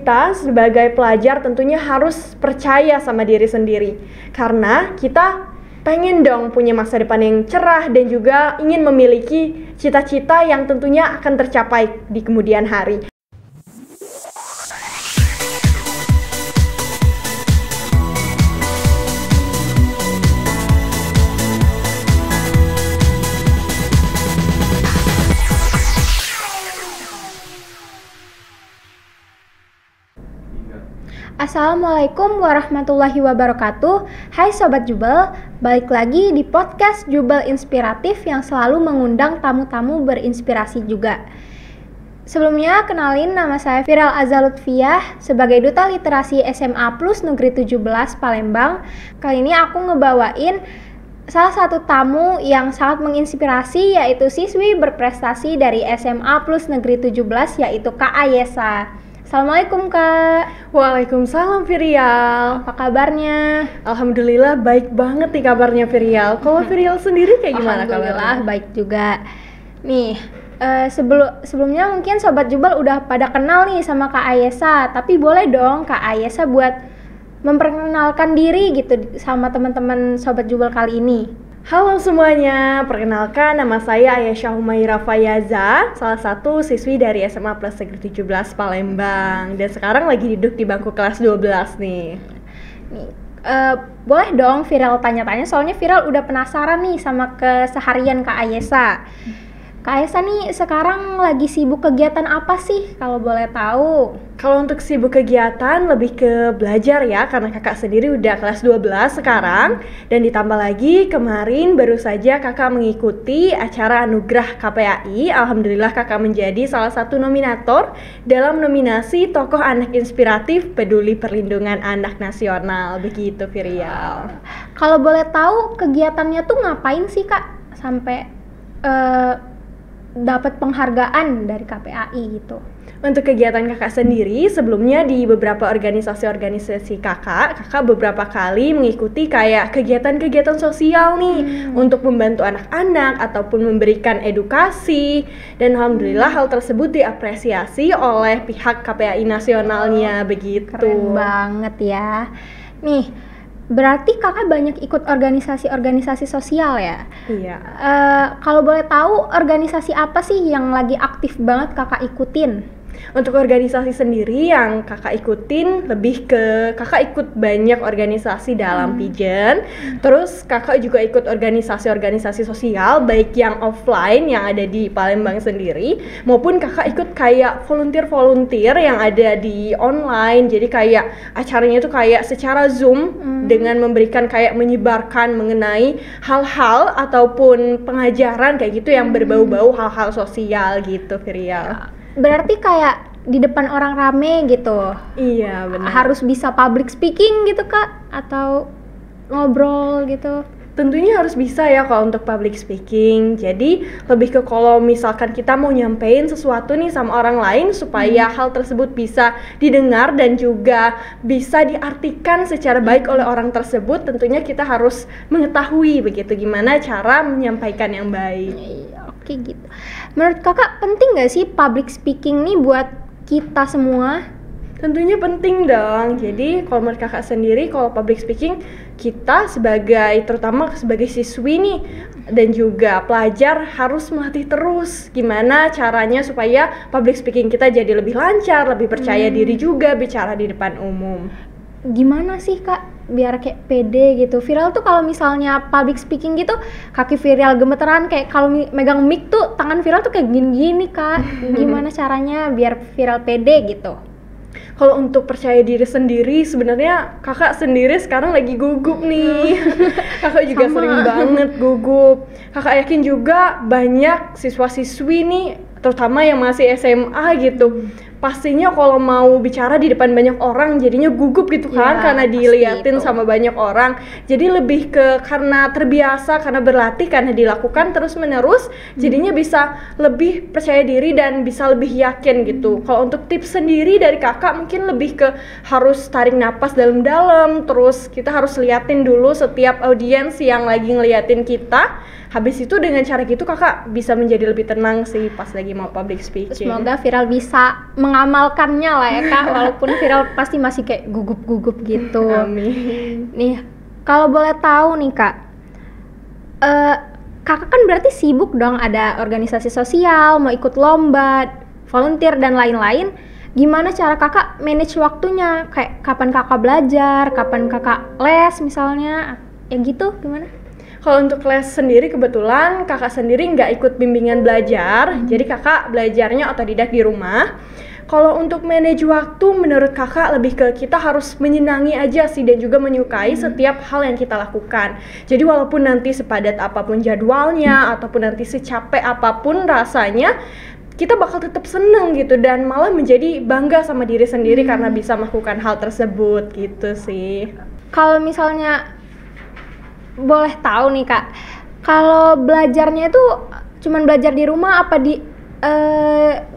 kita sebagai pelajar tentunya harus percaya sama diri sendiri. Karena kita pengen dong punya masa depan yang cerah dan juga ingin memiliki cita-cita yang tentunya akan tercapai di kemudian hari. Assalamualaikum warahmatullahi wabarakatuh. Hai Sobat Jubel, balik lagi di podcast Jubel Inspiratif yang selalu mengundang tamu-tamu berinspirasi juga. Sebelumnya kenalin, nama saya Viral Azza Lutfiyah sebagai Duta Literasi SMA Plus Negeri 17 Palembang. Kali ini aku ngebawain salah satu tamu yang sangat menginspirasi, yaitu siswi berprestasi dari SMA Plus Negeri 17, yaitu Kak Ayesa. Assalamualaikum Kak. Waalaikumsalam Virial. Apa kabarnya? Alhamdulillah baik banget nih kabarnya Virial. Kalau Virial sendiri kayak gimana kabarnya? Alhamdulillah baik juga. Nih, sebelumnya mungkin Sobat Jubel udah pada kenal nih sama Kak Ayesa, tapi boleh dong Kak Ayesa buat memperkenalkan diri gitu sama teman-teman Sobat Jubel kali ini. Halo semuanya, perkenalkan nama saya Aisyah Humaira Fayaza, salah satu siswi dari SMA Plus Negeri 17 Palembang, dan sekarang lagi duduk di bangku kelas 12 nih. Boleh dong Viral tanya-tanya, soalnya Viral udah penasaran nih sama keseharian Kak Ayesa. Kak Ayesa nih sekarang lagi sibuk kegiatan apa sih kalau boleh tahu? Kalau untuk sibuk kegiatan lebih ke belajar ya, karena kakak sendiri udah kelas 12 sekarang, dan ditambah lagi kemarin baru saja kakak mengikuti acara anugerah KPAI. Alhamdulillah kakak menjadi salah satu nominator dalam nominasi Tokoh Anak Inspiratif Peduli Perlindungan Anak Nasional. Begitu Virial. Kalau boleh tahu kegiatannya tuh ngapain sih Kak sampai dapat penghargaan dari KPAI gitu? Untuk kegiatan kakak sendiri, sebelumnya di beberapa organisasi kakak beberapa kali mengikuti kayak kegiatan-kegiatan sosial nih untuk membantu anak-anak ataupun memberikan edukasi, dan alhamdulillah hal tersebut diapresiasi oleh pihak KPAI nasionalnya. Begitu. Keren banget ya. Nih, berarti kakak banyak ikut organisasi-organisasi sosial ya? Iya. Kalau boleh tahu organisasi apa sih yang lagi aktif banget kakak ikutin? Untuk organisasi sendiri yang kakak ikutin lebih ke kakak ikut banyak organisasi dalam Pijen. Terus kakak juga ikut organisasi-organisasi sosial baik yang offline yang ada di Palembang sendiri, maupun kakak ikut kayak volunteer yang ada di online. Jadi kayak acaranya itu kayak secara Zoom dengan memberikan kayak menyebarkan mengenai hal-hal ataupun pengajaran kayak gitu yang berbau-bau hal-hal sosial gitu Virial. Berarti kayak di depan orang rame gitu? Iya benar. Harus bisa public speaking gitu Kak? Atau ngobrol gitu? Tentunya harus bisa ya kalau untuk public speaking. Jadi lebih ke kalau misalkan kita mau nyampein sesuatu nih sama orang lain supaya hal tersebut bisa didengar dan juga bisa diartikan secara baik oleh orang tersebut, tentunya kita harus mengetahui begitu gimana cara menyampaikan yang baik. Oke gitu. Menurut kakak penting gak sih public speaking nih buat kita semua? Tentunya penting dong. Jadi kalau menurut kakak sendiri, kalau public speaking kita terutama sebagai siswi nih dan juga pelajar harus melatih terus gimana caranya supaya public speaking kita jadi lebih lancar, lebih percaya diri juga bicara di depan umum. Gimana sih Kak biar kayak pede gitu? Viral tuh kalau misalnya public speaking gitu kaki Viral gemeteran, kayak kalau megang mic tuh tangan Viral tuh kayak gini-gini Kak. Gimana caranya biar Viral pede gitu? Kalau untuk percaya diri sendiri, sebenarnya kakak sendiri sekarang lagi gugup nih. Kakak juga sering banget gugup. Kakak yakin juga banyak siswa-siswi nih, terutama yang masih SMA gitu, pastinya kalau mau bicara di depan banyak orang jadinya gugup gitu kan, karena diliatin sama banyak orang. Jadi lebih ke karena terbiasa, karena berlatih, karena dilakukan terus menerus, jadinya bisa lebih percaya diri dan bisa lebih yakin gitu. Kalau untuk tips sendiri dari kakak mungkin lebih ke harus tarik napas dalam-dalam, terus kita harus liatin dulu setiap audiens yang lagi ngeliatin kita, Habis itu dengan cara gitu kakak bisa menjadi lebih tenang sih pas lagi mau public speaking. Semoga Viral bisa mengamalkannya lah ya Kak, walaupun Viral pasti masih kayak gugup-gugup gitu. Amin. Nih, kalau boleh tahu nih Kak, kakak kan berarti sibuk dong, ada organisasi sosial, mau ikut lomba, volunteer dan lain-lain. Gimana cara kakak manage waktunya? Kayak kapan kakak belajar, kapan kakak les misalnya, ya gitu gimana? Kalau untuk les sendiri kebetulan kakak sendiri nggak ikut bimbingan belajar, jadi kakak belajarnya otodidak di rumah. Kalau untuk manage waktu menurut kakak lebih ke kita harus menyenangi aja sih dan juga menyukai setiap hal yang kita lakukan. Jadi walaupun nanti sepadat apapun jadwalnya ataupun nanti secapek apapun rasanya, kita bakal tetap seneng gitu dan malah menjadi bangga sama diri sendiri karena bisa melakukan hal tersebut gitu sih. Kalau misalnya boleh tahu nih Kak, kalau belajarnya itu cuman belajar di rumah apa di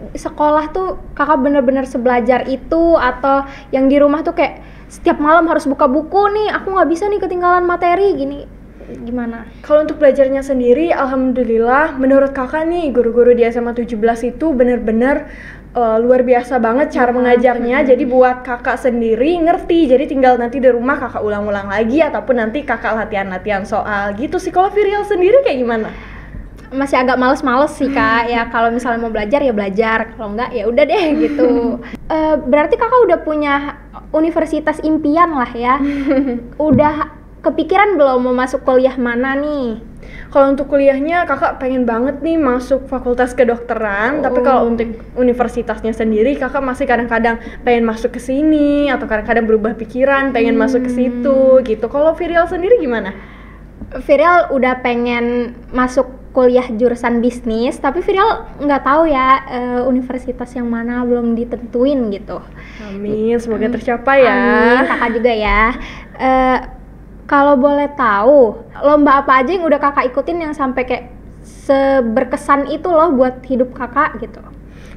sekolah tuh kakak bener-bener sebelajar itu, atau yang di rumah tuh kayak setiap malam harus buka buku nih, aku nggak bisa nih ketinggalan materi gini, gimana? Kalau untuk belajarnya sendiri, alhamdulillah menurut kakak nih guru-guru di SMA 17 itu benar-benar luar biasa banget cara mengajarnya. Jadi buat kakak sendiri ngerti, jadi tinggal nanti di rumah kakak ulang-ulang lagi ataupun nanti kakak latihan-latihan soal gitu sih. Kalau Virial sendiri kayak gimana? Masih agak males-males sih Kak, ya kalau misalnya mau belajar ya belajar, kalau enggak ya udah deh gitu. Berarti kakak udah punya universitas impian lah ya. Udah kepikiran belum mau masuk kuliah mana nih? Kalau untuk kuliahnya kakak pengen banget nih masuk fakultas kedokteran, tapi kalau untuk universitasnya sendiri kakak masih kadang-kadang pengen masuk ke sini atau kadang-kadang berubah pikiran pengen masuk ke situ gitu. Kalau Virial sendiri gimana? Virial udah pengen masuk kuliah jurusan bisnis, tapi Virial nggak tahu ya universitas yang mana, belum ditentuin gitu. Amin, semoga tercapai ya. Amin, kakak juga ya. Kalau boleh tahu, lomba apa aja yang udah kakak ikutin yang sampai kayak seberkesan itu loh buat hidup kakak gitu?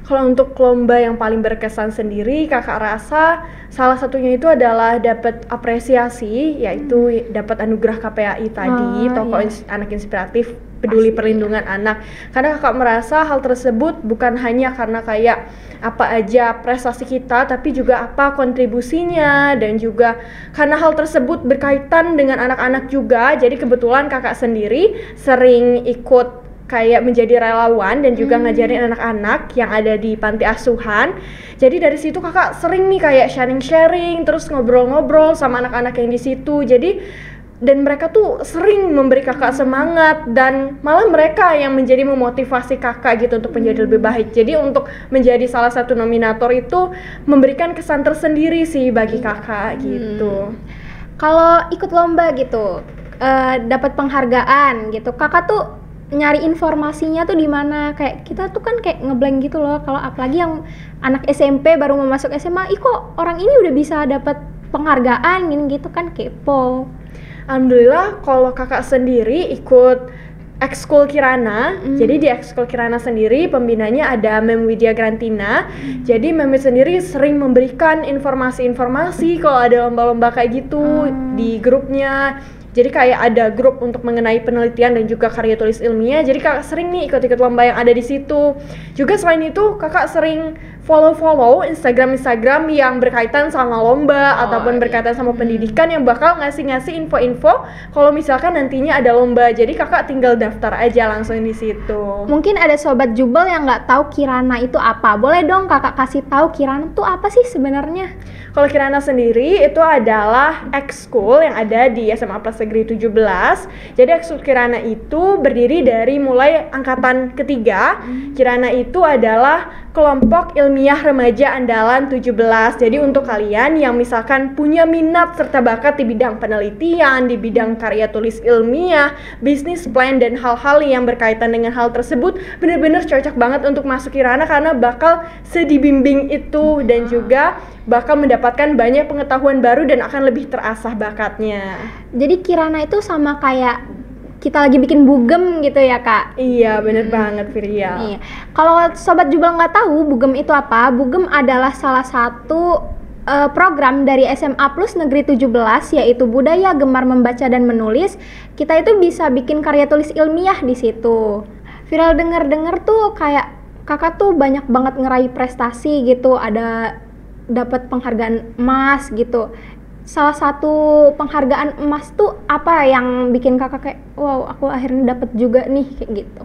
Kalau untuk lomba yang paling berkesan sendiri, kakak rasa salah satunya itu adalah dapat apresiasi, yaitu dapat anugerah KPAI tadi, tokoh anak inspiratif peduli perlindungan anak. Karena kakak merasa hal tersebut bukan hanya karena kayak apa aja prestasi kita, tapi juga apa kontribusinya, dan juga karena hal tersebut berkaitan dengan anak-anak juga. Jadi kebetulan kakak sendiri sering ikut kayak menjadi relawan dan juga ngajarin anak-anak yang ada di panti asuhan. Jadi dari situ kakak sering nih kayak sharing-sharing, terus ngobrol-ngobrol sama anak-anak yang di situ. Jadi dan mereka tuh sering memberi kakak semangat dan malah mereka yang menjadi memotivasi kakak gitu untuk menjadi lebih baik. Jadi untuk menjadi salah satu nominator itu memberikan kesan tersendiri sih bagi kakak gitu. Kalau ikut lomba gitu, dapat penghargaan gitu, kakak tuh nyari informasinya tuh di mana? Kayak kita tuh kan kayak ngeblank gitu loh. Kalau apalagi yang anak SMP baru mau masuk SMA, kok orang ini udah bisa dapat penghargaan gini gitu kan, kepo. Alhamdulillah kalau kakak sendiri ikut ekskul Kirana. Jadi di ekskul Kirana sendiri pembinanya ada Mem Widya Grantina. Jadi Mem sendiri sering memberikan informasi-informasi kalau ada lomba-lomba kayak gitu di grupnya. Jadi kayak ada grup untuk mengenai penelitian dan juga karya tulis ilmiah. Jadi kakak sering nih ikut-ikut lomba yang ada di situ. Juga selain itu kakak sering follow Instagram yang berkaitan sama lomba ataupun berkaitan sama pendidikan yang bakal ngasih info-info kalau misalkan nantinya ada lomba. Jadi kakak tinggal daftar aja langsung di situ. Mungkin ada sobat Jubel yang nggak tahu Kirana itu apa. Boleh dong kakak kasih tahu Kirana itu apa sih sebenarnya? Kalau Kirana sendiri itu adalah ekskul yang ada di SMA Plus Negeri 17. Jadi ekskul Kirana itu berdiri dari mulai angkatan ketiga. Kirana itu adalah kelompok ilmiah remaja andalan 17. Jadi untuk kalian yang misalkan punya minat serta bakat di bidang penelitian, di bidang karya tulis ilmiah, bisnis plan dan hal-hal yang berkaitan dengan hal tersebut, benar-benar cocok banget untuk masuk Kirana karena bakal sedibimbing itu dan juga bakal mendapatkan banyak pengetahuan baru dan akan lebih terasah bakatnya. Jadi Kirana itu sama kayak kita lagi bikin bugem gitu ya kak? Iya bener banget Virial. Iya. Kalau sobat Jubel nggak tahu bugem itu apa, bugem adalah salah satu program dari SMA Plus Negeri 17 yaitu Budaya Gemar Membaca dan Menulis, kita itu bisa bikin karya tulis ilmiah di situ. Viral dengar-dengar tuh kayak kakak tuh banyak banget ngeraih prestasi gitu, ada dapat penghargaan emas gitu. Salah satu penghargaan emas tuh apa yang bikin kakak kayak wow, aku akhirnya dapat juga nih kayak gitu?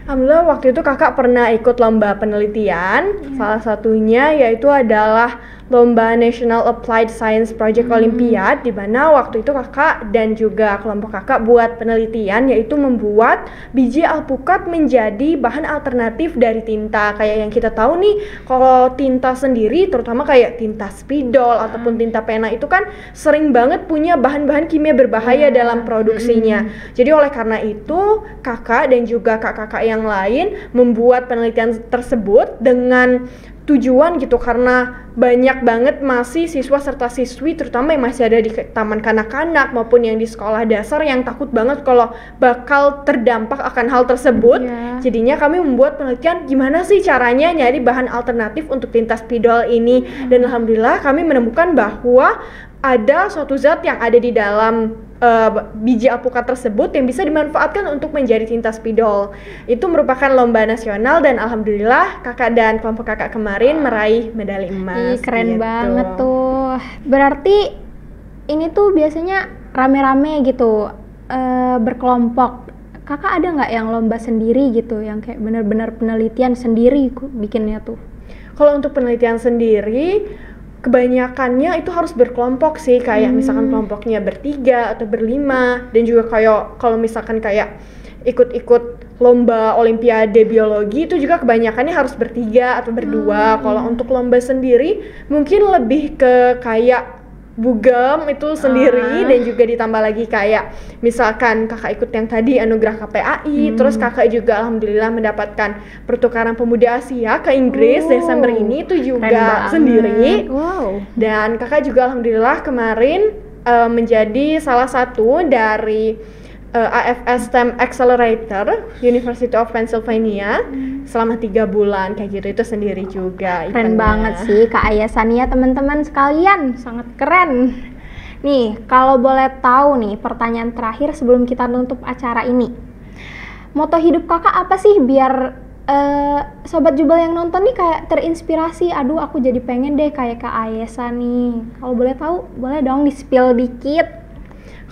Alhamdulillah waktu itu kakak pernah ikut lomba penelitian, salah satunya yaitu adalah lomba National Applied Science Project Olympiad, di mana waktu itu kakak dan juga kelompok kakak buat penelitian yaitu membuat biji alpukat menjadi bahan alternatif dari tinta. Kayak yang kita tahu nih, kalau tinta sendiri terutama kayak tinta spidol ataupun tinta pena itu kan sering banget punya bahan-bahan kimia berbahaya dalam produksinya. Jadi oleh karena itu kakak dan juga kakak-kakak yang lain membuat penelitian tersebut dengan tujuan gitu, karena banyak banget masih siswa serta siswi terutama yang masih ada di taman kanak-kanak maupun yang di sekolah dasar yang takut banget kalau bakal terdampak akan hal tersebut. Jadinya kami membuat penelitian gimana sih caranya nyari bahan alternatif untuk tinta spidol ini, dan alhamdulillah kami menemukan bahwa ada suatu zat yang ada di dalam biji alpukat tersebut yang bisa dimanfaatkan untuk menjadi tinta spidol. Itu merupakan lomba nasional dan alhamdulillah kakak dan kelompok kakak kemarin meraih medali emas. Keren gitu. banget tuh. Berarti ini tuh biasanya rame-rame gitu, berkelompok. Kakak ada nggak yang lomba sendiri gitu, yang kayak benar-benar penelitian sendiri bikinnya tuh? Kalau untuk penelitian sendiri, kebanyakannya itu harus berkelompok sih, kayak misalkan kelompoknya bertiga atau berlima, dan juga kayak kalau misalkan kayak ikut-ikut lomba olimpiade biologi itu juga kebanyakannya harus bertiga atau berdua. Kalau untuk lomba sendiri mungkin lebih ke kayak bugem itu sendiri, dan juga ditambah lagi kayak misalkan kakak ikut yang tadi anugerah KPAI, terus kakak juga alhamdulillah mendapatkan pertukaran pemuda Asia ke Inggris Desember ini itu juga sendiri. Dan kakak juga alhamdulillah kemarin menjadi salah satu dari AFS STEM Accelerator University of Pennsylvania selama 3 bulan kayak gitu, itu sendiri juga. Keren banget sih Kak Aya Sania, teman-teman sekalian, sangat keren. Nih, kalau boleh tahu nih, pertanyaan terakhir sebelum kita nutup acara ini. Moto hidup kakak apa sih biar Sobat Jubel yang nonton nih kayak terinspirasi, aduh aku jadi pengen deh kayak Kak Ayesa nih. Kalau boleh tahu, boleh dong di-spill dikit.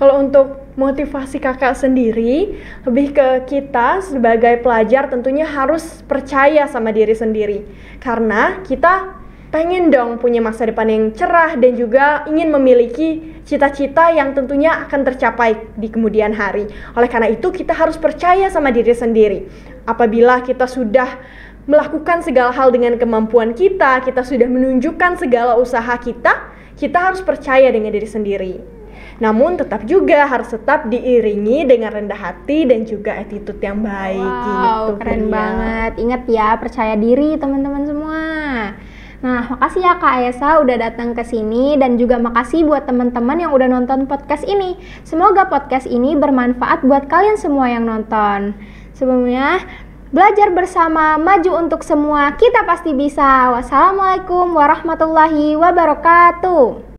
Kalau untuk motivasi kakak sendiri, lebih ke kita sebagai pelajar tentunya harus percaya sama diri sendiri. Karena kita pengen dong punya masa depan yang cerah dan juga ingin memiliki cita-cita yang tentunya akan tercapai di kemudian hari. Oleh karena itu kita harus percaya sama diri sendiri. Apabila kita sudah melakukan segala hal dengan kemampuan kita sudah menunjukkan segala usaha kita harus percaya dengan diri sendiri. Namun tetap juga harus tetap diiringi dengan rendah hati dan juga attitude yang baik. Gitu. Keren banget. Ingat ya, percaya diri teman-teman semua. Nah, makasih ya Kak Ayesa udah datang ke sini, dan juga makasih buat teman-teman yang udah nonton podcast ini. Semoga podcast ini bermanfaat buat kalian semua yang nonton. Sebelumnya, belajar bersama, maju untuk semua, kita pasti bisa. Wassalamualaikum warahmatullahi wabarakatuh.